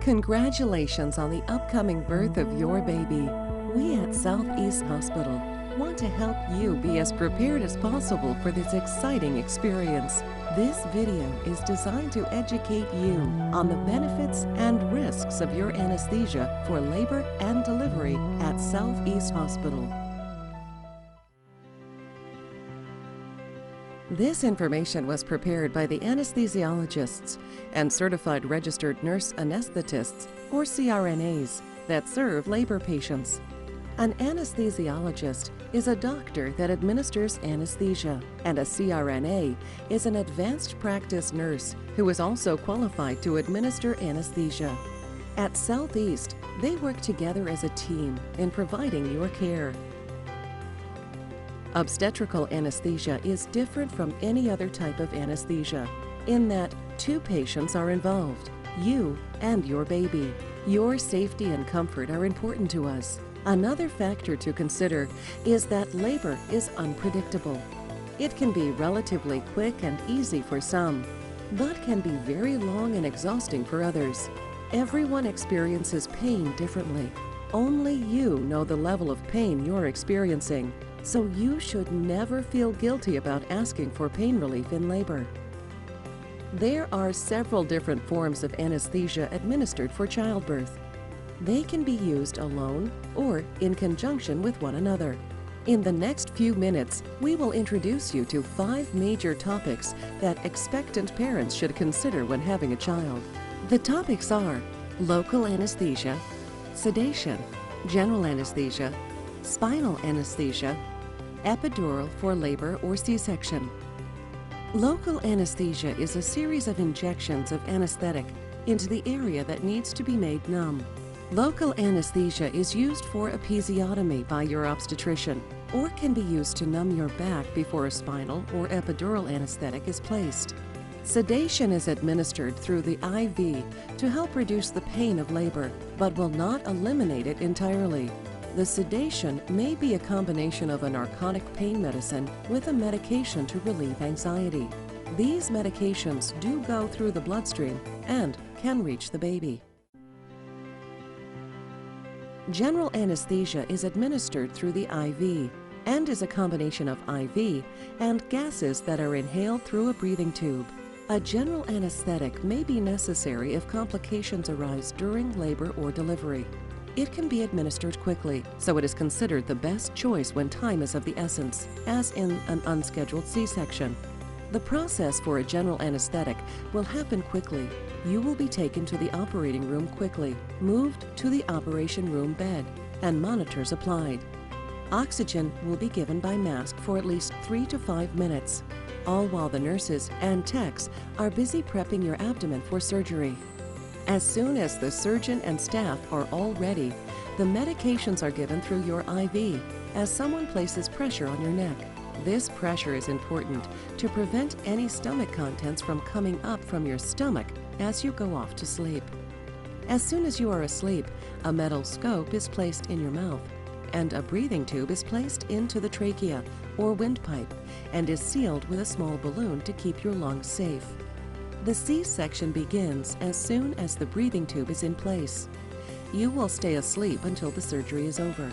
Congratulations on the upcoming birth of your baby. We at Southeast Hospital want to help you be as prepared as possible for this exciting experience. This video is designed to educate you on the benefits and risks of your anesthesia for labor and delivery at Southeast Hospital. This information was prepared by the anesthesiologists and certified registered nurse anesthetists, or CRNAs, that serve labor patients. An anesthesiologist is a doctor that administers anesthesia, and a CRNA is an advanced practice nurse who is also qualified to administer anesthesia. At Southeast, they work together as a team in providing your care. Obstetrical anesthesia is different from any other type of anesthesia in that two patients are involved, you and your baby. Your safety and comfort are important to us. Another factor to consider is that labor is unpredictable. It can be relatively quick and easy for some, but can be very long and exhausting for others. Everyone experiences pain differently. Only you know the level of pain you're experiencing. So you should never feel guilty about asking for pain relief in labor. There are several different forms of anesthesia administered for childbirth. They can be used alone or in conjunction with one another. In the next few minutes, we will introduce you to 5 major topics that expectant parents should consider when having a child. The topics are local anesthesia, sedation, general anesthesia, spinal anesthesia, epidural for labor or C-section. Local anesthesia is a series of injections of anesthetic into the area that needs to be made numb. Local anesthesia is used for episiotomy by your obstetrician or can be used to numb your back before a spinal or epidural anesthetic is placed. Sedation is administered through the IV to help reduce the pain of labor, but will not eliminate it entirely. The sedation may be a combination of a narcotic pain medicine with a medication to relieve anxiety. These medications do go through the bloodstream and can reach the baby. General anesthesia is administered through the IV and is a combination of IV and gases that are inhaled through a breathing tube. A general anesthetic may be necessary if complications arise during labor or delivery. It can be administered quickly, so it is considered the best choice when time is of the essence, as in an unscheduled C-section. The process for a general anesthetic will happen quickly. You will be taken to the operating room quickly, moved to the operation room bed, and monitors applied. Oxygen will be given by mask for at least 3 to 5 minutes, all while the nurses and techs are busy prepping your abdomen for surgery. As soon as the surgeon and staff are all ready, the medications are given through your IV as someone places pressure on your neck. This pressure is important to prevent any stomach contents from coming up from your stomach as you go off to sleep. As soon as you are asleep, a metal scope is placed in your mouth, and a breathing tube is placed into the trachea or windpipe and is sealed with a small balloon to keep your lungs safe. The C-section begins as soon as the breathing tube is in place. You will stay asleep until the surgery is over.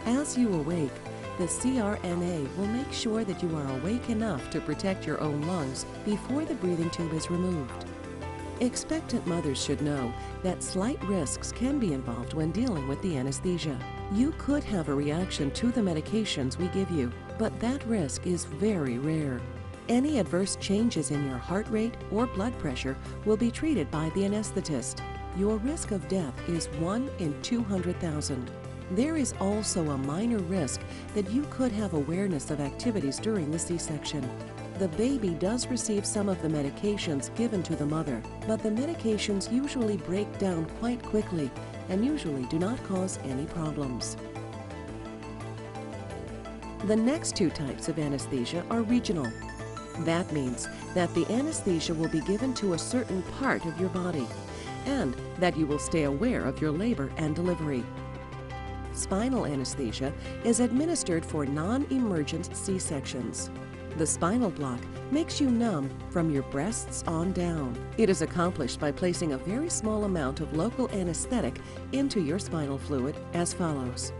As you awake, the CRNA will make sure that you are awake enough to protect your own lungs before the breathing tube is removed. Expectant mothers should know that slight risks can be involved when dealing with the anesthesia. You could have a reaction to the medications we give you, but that risk is very rare. Any adverse changes in your heart rate or blood pressure will be treated by the anesthetist. Your risk of death is 1 in 200,000. There is also a minor risk that you could have awareness of activities during the C-section. The baby does receive some of the medications given to the mother, but the medications usually break down quite quickly and usually do not cause any problems. The next 2 types of anesthesia are regional. That means that the anesthesia will be given to a certain part of your body and that you will stay aware of your labor and delivery. Spinal anesthesia is administered for non-emergent C-sections. The spinal block makes you numb from your breasts on down. It is accomplished by placing a very small amount of local anesthetic into your spinal fluid as follows.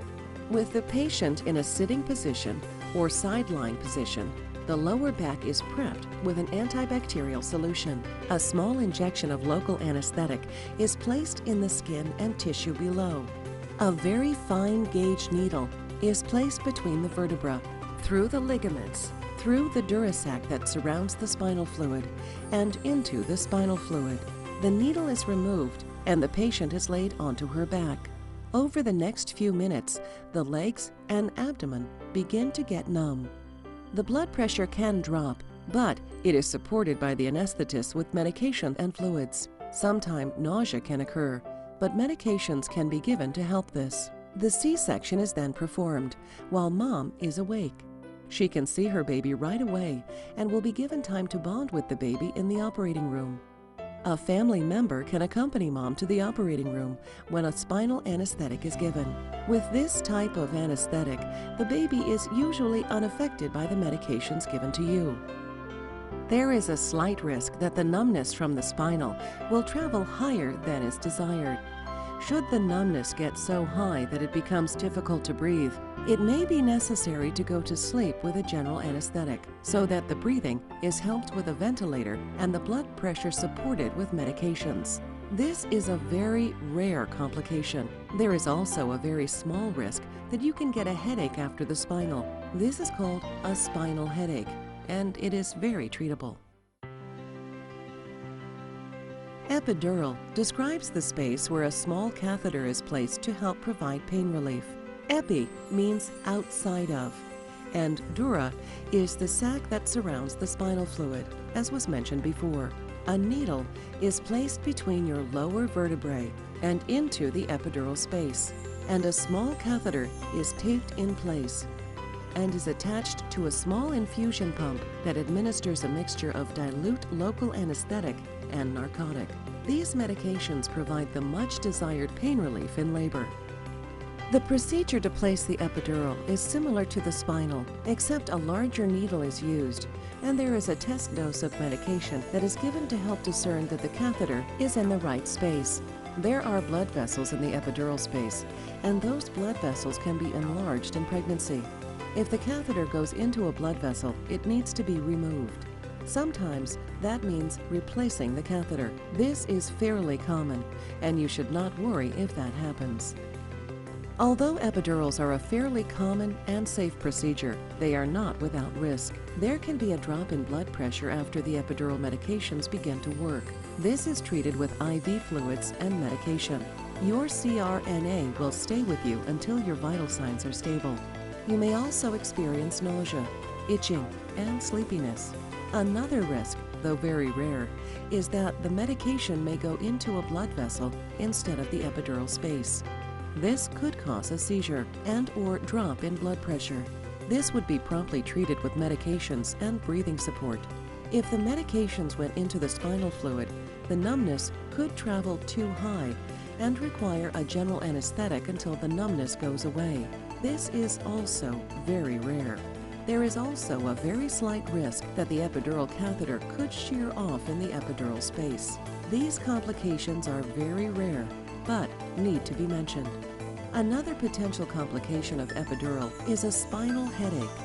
With the patient in a sitting position or sideline position, the lower back is prepped with an antibacterial solution. A small injection of local anesthetic is placed in the skin and tissue below. A very fine gauge needle is placed between the vertebra, through the ligaments, through the durasac that surrounds the spinal fluid, and into the spinal fluid. The needle is removed and the patient is laid onto her back. Over the next few minutes, the legs and abdomen begin to get numb. The blood pressure can drop, but it is supported by the anesthetist with medication and fluids. Sometimes nausea can occur, but medications can be given to help this. The C-section is then performed while mom is awake. She can see her baby right away and will be given time to bond with the baby in the operating room. A family member can accompany mom to the operating room when a spinal anesthetic is given. With this type of anesthetic, the baby is usually unaffected by the medications given to you. There is a slight risk that the numbness from the spinal will travel higher than is desired. Should the numbness get so high that it becomes difficult to breathe, it may be necessary to go to sleep with a general anesthetic so that the breathing is helped with a ventilator and the blood pressure supported with medications. This is a very rare complication. There is also a very small risk that you can get a headache after the spinal. This is called a spinal headache, and it is very treatable. Epidural describes the space where a small catheter is placed to help provide pain relief. Epi means outside of, and dura is the sac that surrounds the spinal fluid, as was mentioned before. A needle is placed between your lower vertebrae and into the epidural space, and a small catheter is taped in place and is attached to a small infusion pump that administers a mixture of dilute local anesthetic and narcotic. These medications provide the much desired pain relief in labor. The procedure to place the epidural is similar to the spinal, except a larger needle is used, and there is a test dose of medication that is given to help discern that the catheter is in the right space. There are blood vessels in the epidural space, and those blood vessels can be enlarged in pregnancy. If the catheter goes into a blood vessel, it needs to be removed. Sometimes that means replacing the catheter. This is fairly common, and you should not worry if that happens. Although epidurals are a fairly common and safe procedure, they are not without risk. There can be a drop in blood pressure after the epidural medications begin to work. This is treated with IV fluids and medication. Your CRNA will stay with you until your vital signs are stable. You may also experience nausea, itching, and sleepiness. Another risk, though very rare, is that the medication may go into a blood vessel instead of the epidural space. This could cause a seizure and/or drop in blood pressure. This would be promptly treated with medications and breathing support. If the medications went into the spinal fluid, the numbness could travel too high and require a general anesthetic until the numbness goes away. This is also very rare. There is also a very slight risk that the epidural catheter could shear off in the epidural space. These complications are very rare, but need to be mentioned. Another potential complication of epidural is a spinal headache.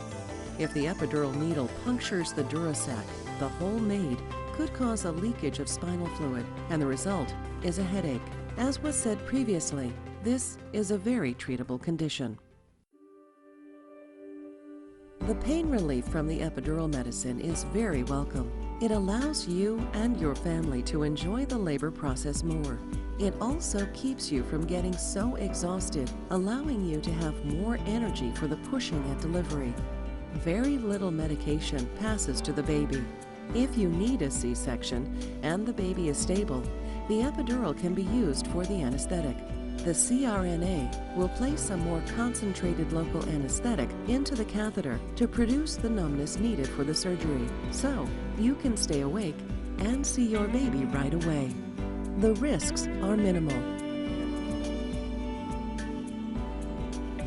If the epidural needle punctures the durasac, the hole made could cause a leakage of spinal fluid, and the result is a headache. As was said previously, this is a very treatable condition. The pain relief from the epidural medicine is very welcome. It allows you and your family to enjoy the labor process more. It also keeps you from getting so exhausted, allowing you to have more energy for the pushing at delivery. Very little medication passes to the baby. If you need a C-section and the baby is stable, the epidural can be used for the anesthetic. The CRNA will place a more concentrated local anesthetic into the catheter to produce the numbness needed for the surgery, so you can stay awake and see your baby right away. The risks are minimal.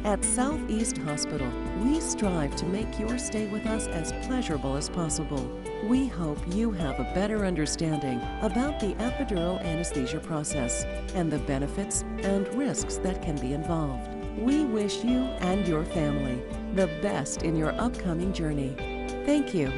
At Southeast Hospital, we strive to make your stay with us as pleasurable as possible. We hope you have a better understanding about the epidural anesthesia process and the benefits and risks that can be involved. We wish you and your family the best in your upcoming journey. Thank you.